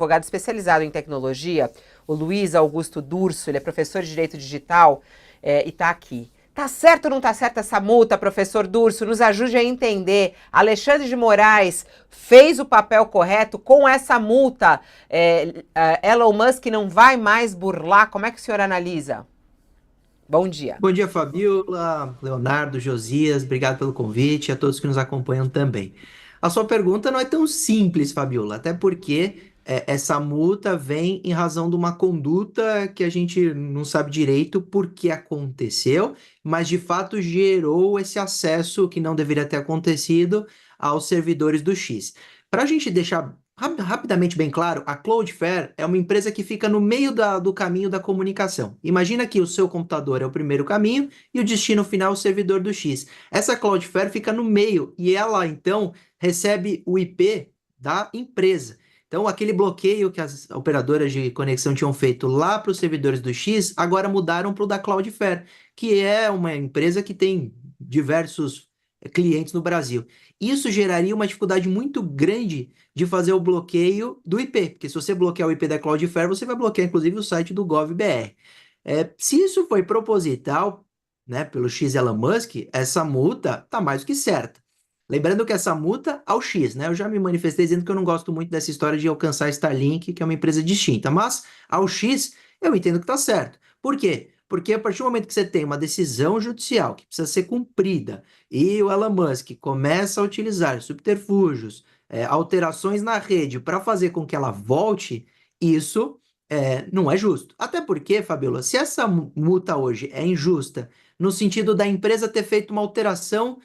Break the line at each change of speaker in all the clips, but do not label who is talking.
advogado especializado em tecnologia, o Luiz Augusto Durso, ele é professor de Direito Digital e está aqui. Tá certo ou não tá certa essa multa, professor Durso? Nos ajude a entender. Alexandre de Moraes fez o papel correto com essa multa? Elon Musk não vai mais burlar? Como é que o senhor analisa? Bom dia.
Bom dia, Fabiola, Leonardo, Josias, obrigado pelo convite e a todos que nos acompanham também. A sua pergunta não é tão simples, Fabiola, até porque essa multa vem em razão de uma conduta que a gente não sabe direito por que aconteceu, mas de fato gerou esse acesso que não deveria ter acontecido aos servidores do X. Para a gente deixar rapidamente bem claro, a Cloudflare é uma empresa que fica no meio do caminho da comunicação. Imagina que o seu computador é o primeiro caminho e o destino final é o servidor do X. Essa Cloudflare fica no meio e ela, então, recebe o IP da empresa. Então, aquele bloqueio que as operadoras de conexão tinham feito lá para os servidores do X, agora mudaram para o da Cloudflare, que é uma empresa que tem diversos clientes no Brasil. Isso geraria uma dificuldade muito grande de fazer o bloqueio do IP, porque se você bloquear o IP da Cloudflare, você vai bloquear inclusive o site do GovBR. Se isso foi proposital, né, pelo X Elon Musk, essa multa tá mais do que certa. Lembrando que essa multa ao X, né? Eu já me manifestei dizendo que eu não gosto muito dessa história de alcançar a Starlink, que é uma empresa distinta, mas ao X eu entendo que tá certo. Por quê? Porque a partir do momento que você tem uma decisão judicial que precisa ser cumprida e o Elon Musk começa a utilizar subterfúgios, alterações na rede para fazer com que ela volte, isso não é justo. Até porque, Fabiola, se essa multa hoje é injusta, no sentido da empresa ter feito uma alteração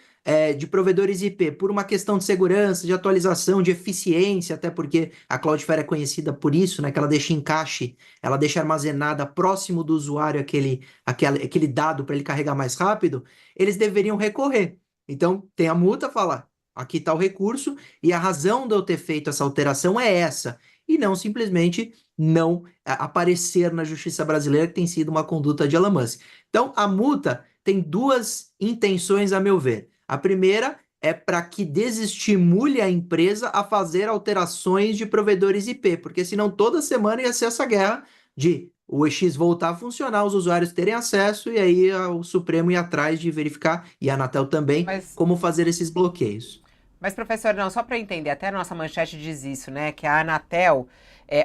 de provedores IP por uma questão de segurança, de atualização, de eficiência, até porque a Cloudflare é conhecida por isso, né, que ela deixa em cache, ela deixa armazenada próximo do usuário aquele dado para ele carregar mais rápido, eles deveriam recorrer. Então, tem a multa, fala, aqui está o recurso, e a razão de eu ter feito essa alteração é essa, e não simplesmente não aparecer na justiça brasileira, que tem sido uma conduta de Elon Musk. Então, a multa tem duas intenções, a meu ver. A primeira é para que desestimule a empresa a fazer alterações de provedores IP, porque senão toda semana ia ser essa guerra de o EX voltar a funcionar, os usuários terem acesso e aí o Supremo ir atrás de verificar, e a Anatel também,
Mas,
como fazer esses bloqueios.
mas professor, não, só para entender, até a nossa manchete diz isso, né? Que a Anatel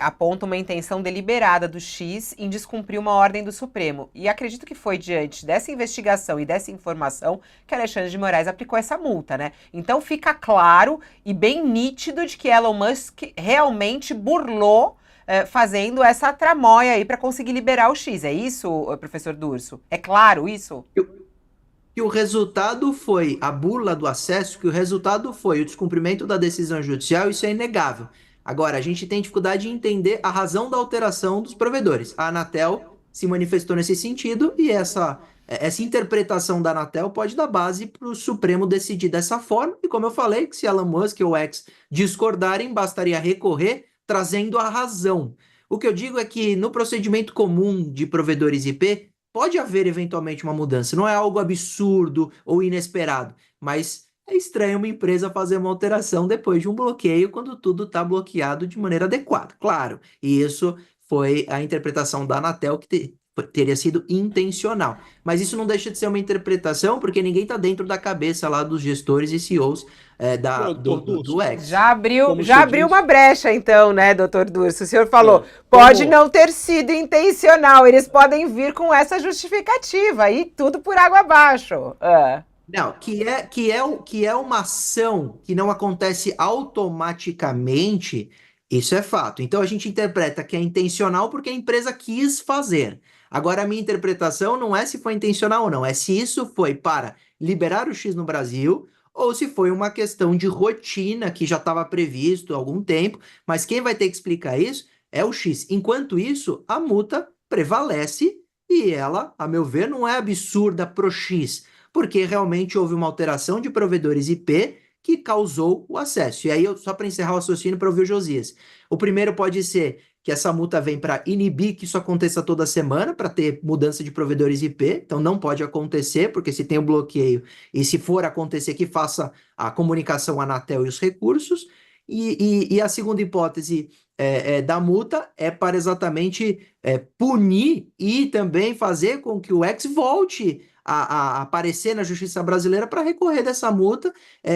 aponta uma intenção deliberada do X em descumprir uma ordem do Supremo. E acredito que foi diante dessa investigação e dessa informação que Alexandre de Moraes aplicou essa multa, né? Então fica claro e bem nítido de que Elon Musk realmente burlou fazendo essa tramóia aí para conseguir liberar o X. É isso, professor Durso? É claro isso?
Que o resultado foi a burla do acesso, que o resultado foi o descumprimento da decisão judicial, isso é inegável. Agora, a gente tem dificuldade em entender a razão da alteração dos provedores. A Anatel se manifestou nesse sentido e essa interpretação da Anatel pode dar base para o Supremo decidir dessa forma. E como eu falei, que se Elon Musk ou X discordarem, bastaria recorrer trazendo a razão. O que eu digo é que no procedimento comum de provedores IP, pode haver eventualmente uma mudança, não é algo absurdo ou inesperado, mas é estranho uma empresa fazer uma alteração depois de um bloqueio quando tudo está bloqueado de maneira adequada, claro. E isso foi a interpretação da Anatel teria sido intencional. Mas isso não deixa de ser uma interpretação porque ninguém está dentro da cabeça lá dos gestores e CEOs
Doutor
do
Durso,
X.
como o
Já
senhor
abriu uma
disse,
brecha, então, né, doutor Durso? O senhor falou, pode
como
não ter sido intencional, eles podem vir com essa justificativa e tudo por água abaixo.
Não, que é uma ação que não acontece automaticamente, isso é fato. Então a gente interpreta que é intencional porque a empresa quis fazer. Agora a minha interpretação não é se foi intencional ou não, é se isso foi para liberar o X no Brasil ou se foi uma questão de rotina que já estava previsto há algum tempo, mas quem vai ter que explicar isso é o X. Enquanto isso, a multa prevalece e ela, a meu ver, não é absurda pro X porque realmente houve uma alteração de provedores IP que causou o acesso. E aí, só para encerrar o raciocínio para ouvir o Josias. O primeiro pode ser que essa multa vem para inibir que isso aconteça toda semana, para ter mudança de provedores IP. Então, não pode acontecer, porque se tem o bloqueio e se for acontecer, que faça a comunicação Anatel e os recursos. E a segunda hipótese da multa é para exatamente punir e também fazer com que o ex volte a aparecer na justiça brasileira para recorrer dessa multa,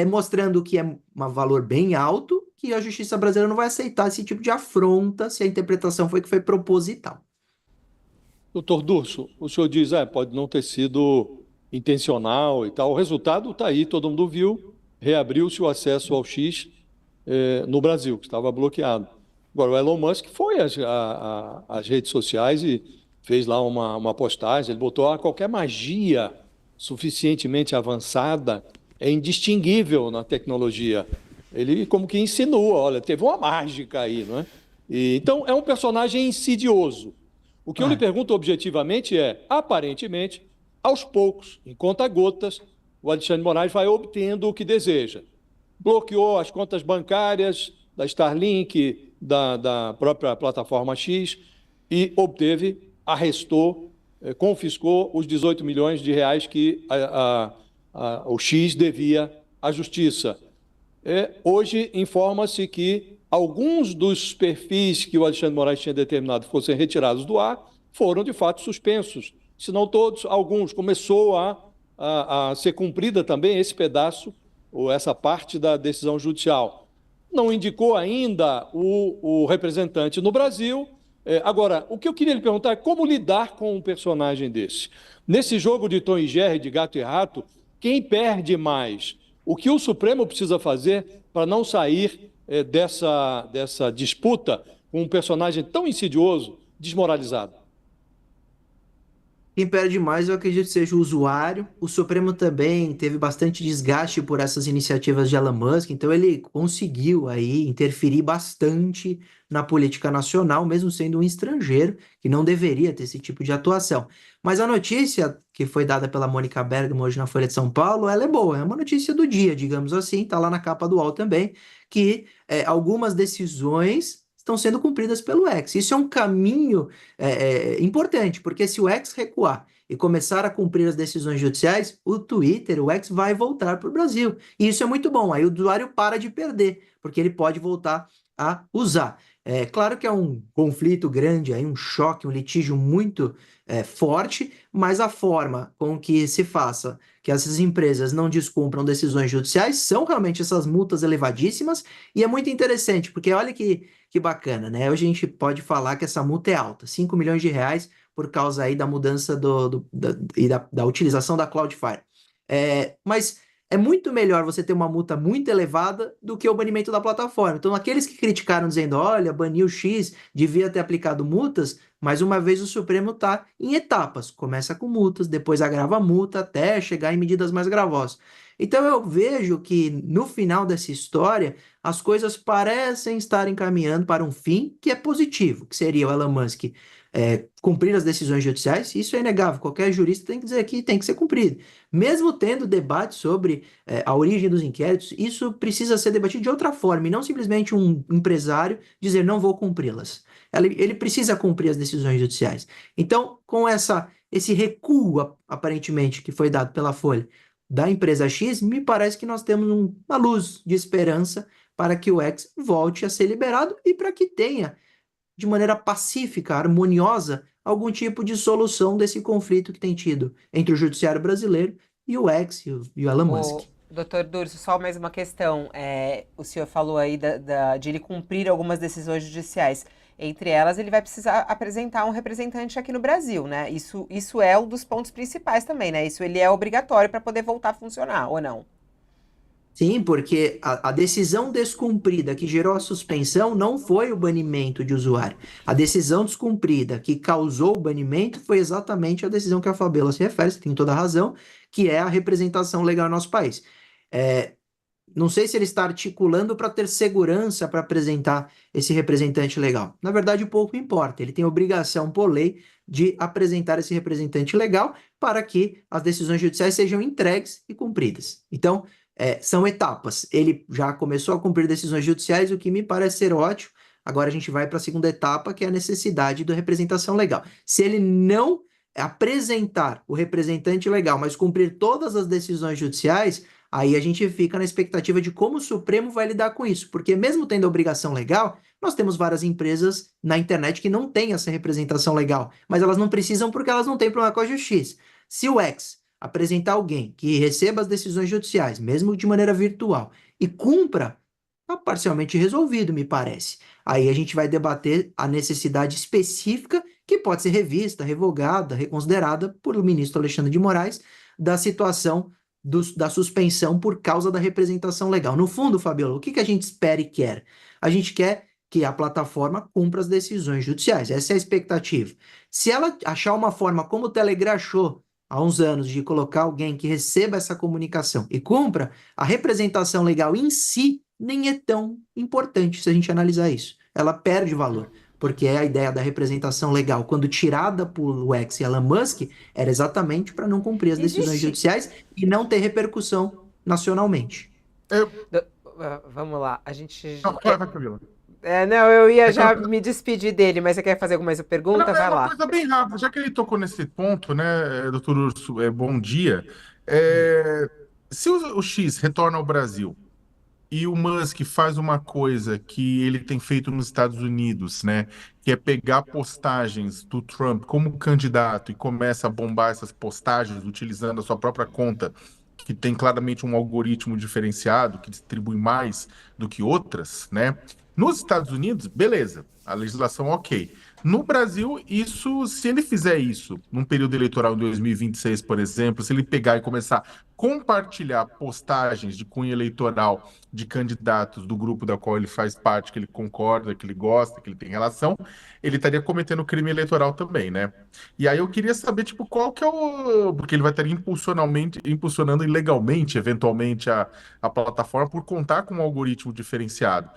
mostrando que é um valor bem alto, que a justiça brasileira não vai aceitar esse tipo de afronta se a interpretação foi que foi proposital.
Doutor Durso, o senhor diz, pode não ter sido intencional e tal. O resultado está aí, todo mundo viu. Reabriu-se o acesso ao X no Brasil, que estava bloqueado. Agora, o Elon Musk foi às redes sociais e fez lá uma postagem. Ele botou qualquer magia suficientemente avançada é indistinguível na tecnologia. Ele como que insinua, olha, teve uma mágica aí, não é? Então, é um personagem insidioso. O que eu lhe pergunto objetivamente aparentemente, aos poucos, em conta-gotas, o Alexandre de Moraes vai obtendo o que deseja. Bloqueou as contas bancárias da Starlink, da própria plataforma X, e arrestou, confiscou os 18 milhões de reais que o X devia à Justiça. Hoje, informa-se que alguns dos perfis que o Alexandre de Moraes tinha determinado fossem retirados do ar foram, de fato, suspensos. Se não todos, alguns. Começou a ser cumprida também esse pedaço, ou essa parte da decisão judicial. Não indicou ainda o representante no Brasil. Agora, o que eu queria lhe perguntar é como lidar com um personagem desse. Nesse jogo de Tom e Jerry, de gato e rato, quem perde mais? O que o Supremo precisa fazer para não sair dessa disputa com um personagem tão insidioso, desmoralizado?
Quem perde mais, eu acredito que seja o usuário. O Supremo também teve bastante desgaste por essas iniciativas de Elon Musk, então ele conseguiu aí interferir bastante na política nacional, mesmo sendo um estrangeiro que não deveria ter esse tipo de atuação. Mas a notícia que foi dada pela Mônica Bergamo hoje na Folha de São Paulo, ela é boa, é uma notícia do dia, digamos assim, tá lá na capa do UOL também, que algumas decisões estão sendo cumpridas pelo X. Isso é um caminho importante, porque se o X recuar e começar a cumprir as decisões judiciais, o Twitter, o X, vai voltar para o Brasil. E isso é muito bom. Aí o usuário para de perder, porque ele pode voltar a usar. É claro que é um conflito grande, aí um choque, um litígio muito forte, mas a forma com que se faça que essas empresas não descumpram decisões judiciais são realmente essas multas elevadíssimas, e é muito interessante, porque olha que bacana, né? Hoje a gente pode falar que essa multa é alta, 5 milhões de reais por causa aí da mudança da utilização da Cloudflare. Mas é muito melhor você ter uma multa muito elevada do que o banimento da plataforma. Então, aqueles que criticaram dizendo, olha, baniu X, devia ter aplicado multas, mais uma vez o Supremo está em etapas. Começa com multas, depois agrava a multa até chegar em medidas mais gravosas. Então, eu vejo que no final dessa história, as coisas parecem estar encaminhando para um fim que é positivo, que seria o Elon Musk cumprir as decisões judiciais. Isso é inegável, qualquer jurista tem que dizer que tem que ser cumprido. Mesmo tendo debate sobre a origem dos inquéritos, isso precisa ser debatido de outra forma, e não simplesmente um empresário dizer não vou cumpri-las. Ele precisa cumprir as decisões judiciais. Então, com esse recuo, aparentemente, que foi dado pela Folha, da empresa X, me parece que nós temos uma luz de esperança para que o X volte a ser liberado e para que tenha, de maneira pacífica, harmoniosa, algum tipo de solução desse conflito que tem tido entre o judiciário brasileiro e o X e o Elon Musk.
O doutor Durso, só mais uma questão. O senhor falou aí de ele cumprir algumas decisões judiciais. Entre elas, ele vai precisar apresentar um representante aqui no Brasil, né? Isso é um dos pontos principais também, né? Isso ele é obrigatório para poder voltar a funcionar, ou não?
Sim, porque a decisão descumprida que gerou a suspensão não foi o banimento de usuário. A decisão descumprida que causou o banimento foi exatamente a decisão que a Fabiola se refere, você tem toda a razão, que é a representação legal no nosso país. Não sei se ele está articulando para ter segurança para apresentar esse representante legal. Na verdade, pouco importa. Ele tem obrigação por lei de apresentar esse representante legal para que as decisões judiciais sejam entregues e cumpridas. Então, são etapas. Ele já começou a cumprir decisões judiciais, o que me parece ser ótimo. Agora a gente vai para a segunda etapa, que é a necessidade da representação legal. Se ele não apresentar o representante legal, mas cumprir todas as decisões judiciais, aí a gente fica na expectativa de como o Supremo vai lidar com isso, porque mesmo tendo a obrigação legal, Nós temos várias empresas na internet que não têm essa representação legal, mas elas não precisam porque elas não têm problema com a justiça. Se o X apresentar alguém que receba as decisões judiciais, mesmo de maneira virtual, e cumpra, está parcialmente resolvido, me parece. Aí a gente vai debater a necessidade específica que pode ser revista, revogada, reconsiderada por o ministro Alexandre de Moraes da situação da suspensão por causa da representação legal. No fundo, Fabiola, o que a gente espera e quer? A gente quer que a plataforma cumpra as decisões judiciais. Essa é a expectativa. Se ela achar uma forma, como o Telegram achou há uns anos, de colocar alguém que receba essa comunicação e cumpra, a representação legal em si nem é tão importante se a gente analisar isso. Ela perde valor, porque é a ideia da representação legal, quando tirada por X e Elon Musk, era exatamente para não cumprir as decisões
Existe.
judiciais e não ter repercussão nacionalmente.
Vamos lá, a gente.
Não, vai, Camila.
Não, eu ia
É que
já
eu-
me despedir dele, mas você quer fazer alguma pergunta?
Não, é
Vai
uma
lá.
coisa bem rápida, já que ele tocou nesse ponto, né, doutor Urso, bom dia. É, se o X retorna ao Brasil e o Musk faz uma coisa que ele tem feito nos Estados Unidos, né, que é pegar postagens do Trump como candidato e começa a bombar essas postagens utilizando a sua própria conta, que tem claramente um algoritmo diferenciado, que distribui mais do que outras, né? Nos Estados Unidos, beleza, a legislação ok. No Brasil, isso, se ele fizer isso num período eleitoral em 2026, por exemplo, se ele pegar e começar a compartilhar postagens de cunho eleitoral de candidatos do grupo da qual ele faz parte, que ele concorda, que ele gosta, que ele tem relação, ele estaria cometendo crime eleitoral também, né? E aí eu queria saber, tipo, qual que é o... Porque ele vai estar impulsionando ilegalmente, eventualmente, a plataforma por contar com um algoritmo diferenciado.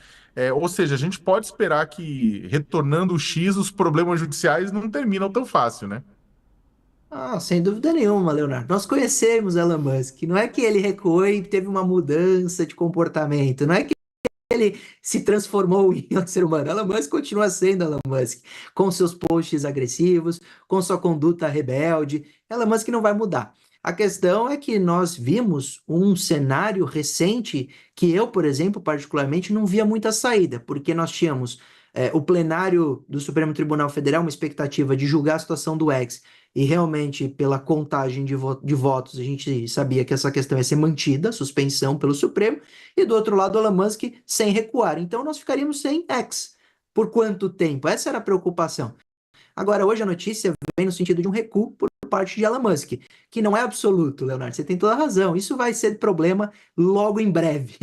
Ou seja, a gente pode esperar que, retornando o X, os problemas judiciais não terminam tão fácil, né?
Ah, sem dúvida nenhuma, Leonardo. Nós conhecemos Elon Musk. Não é que ele recuou e teve uma mudança de comportamento. Não é que ele se transformou em um ser humano. Elon Musk continua sendo Elon Musk, com seus posts agressivos, com sua conduta rebelde. Elon Musk não vai mudar. A questão é que nós vimos um cenário recente que eu, por exemplo, particularmente, não via muita saída, porque nós tínhamos o plenário do Supremo Tribunal Federal, uma expectativa de julgar a situação do X, e realmente, pela contagem de votos, a gente sabia que essa questão ia ser mantida, suspensão pelo Supremo, e do outro lado, Elon Musk sem recuar. Então, nós ficaríamos sem X. Por quanto tempo? Essa era a preocupação. Agora, hoje a notícia vem no sentido de um recuo por parte de Elon Musk, que não é absoluto, Leonardo, você tem toda a razão. Isso vai ser problema logo em breve.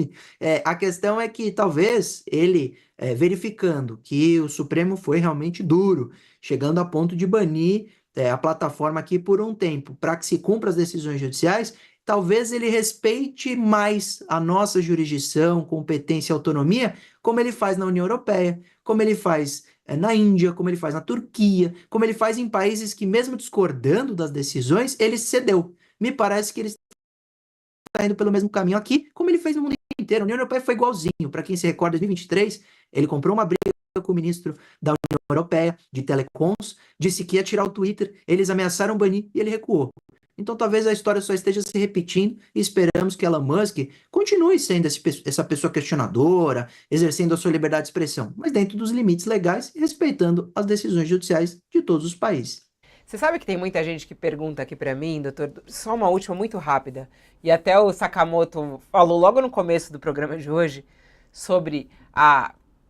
A questão é que talvez ele, verificando que o Supremo foi realmente duro, chegando a ponto de banir a plataforma aqui por um tempo, para que se cumpra as decisões judiciais, talvez ele respeite mais a nossa jurisdição, competência e autonomia, como ele faz na União Europeia, como ele faz na Índia, como ele faz na Turquia, como ele faz em países que, mesmo discordando das decisões, ele cedeu. Me parece que ele está indo pelo mesmo caminho aqui, como ele fez no mundo inteiro. A União Europeia foi igualzinho. Para quem se recorda, em 2023, ele comprou uma briga com o ministro da União Europeia de Telecoms, disse que ia tirar o Twitter, eles ameaçaram banir e ele recuou. Então talvez a história só esteja se repetindo e esperamos que Elon Musk continue sendo essa pessoa questionadora, exercendo a sua liberdade de expressão, mas dentro dos limites legais e respeitando as decisões judiciais de todos os países.
Você sabe que tem muita gente que pergunta aqui pra mim, doutor, só uma última muito rápida, e até o Sakamoto falou logo no começo do programa de hoje sobre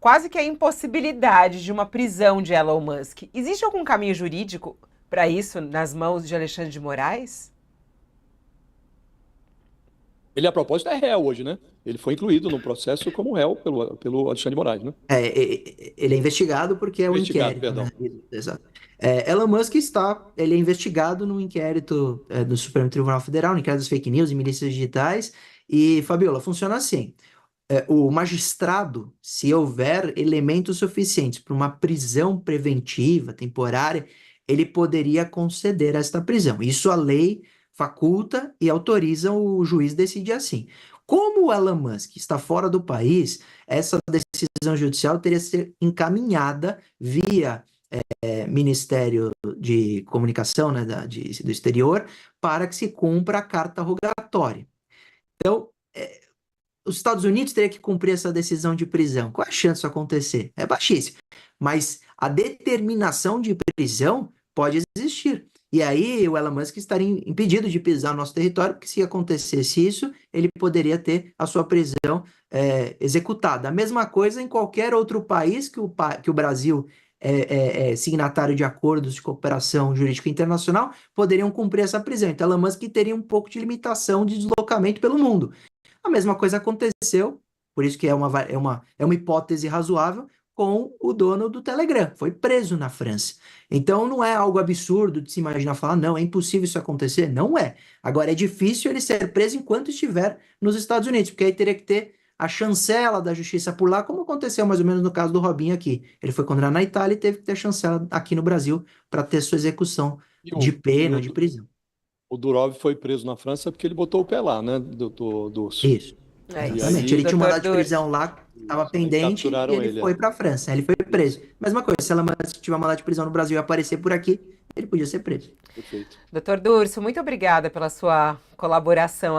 quase que a impossibilidade de uma prisão de Elon Musk. Existe algum caminho jurídico para isso nas mãos de Alexandre de Moraes?
Ele, a propósito, é réu hoje, né? Ele foi incluído no processo como réu pelo Alexandre de Moraes, né?
Ele é investigado porque é um
Investigado,
inquérito,
perdão.
né? Exato. Elon Musk ele é investigado no inquérito do Supremo Tribunal Federal, no inquérito das fake news e milícias digitais. E, Fabiola, funciona assim. O magistrado, se houver elementos suficientes para uma prisão preventiva, temporária, ele poderia conceder esta prisão. Isso a lei faculta e autoriza o juiz decidir assim. Como o Elon Musk está fora do país, essa decisão judicial teria que ser encaminhada via Ministério de Comunicação, né, do exterior, para que se cumpra a carta rogatória. Então, os Estados Unidos teriam que cumprir essa decisão de prisão. Qual é a chance disso acontecer? É baixíssima. Mas a determinação de prisão pode existir. E aí o Elon Musk estaria impedido de pisar no nosso território, porque se acontecesse isso, ele poderia ter a sua prisão executada. A mesma coisa em qualquer outro país que o Brasil é signatário de acordos de cooperação jurídica internacional, poderiam cumprir essa prisão. Então Elon Musk teria um pouco de limitação de deslocamento pelo mundo. A mesma coisa aconteceu, por isso que é uma hipótese razoável, com o dono do Telegram. Foi preso na França. Então não é algo absurdo de se imaginar falar, não, é impossível isso acontecer. Não é. Agora é difícil ele ser preso enquanto estiver nos Estados Unidos, porque aí teria que ter a chancela da justiça por lá, como aconteceu mais ou menos no caso do Robinho aqui. Ele foi condenado na Itália e teve que ter chancela aqui no Brasil para ter sua execução
E
de
o, e
pena,
o,
de prisão.
o Durov foi preso na França porque ele botou o pé lá, né, doutor Durso?
Isso.
É
E
isso.
Exatamente. Ele
aí,
tinha um
Doutor
mandado de
Durso.
prisão lá, estava
aí
pendente, e
capturaram
ele
ele.
foi para a França. Aí ele foi preso. Mesma coisa, se ela tiver um mandado de prisão no Brasil e aparecer por aqui, ele podia ser preso.
Perfeito.
Doutor Durso, muito obrigada pela sua colaboração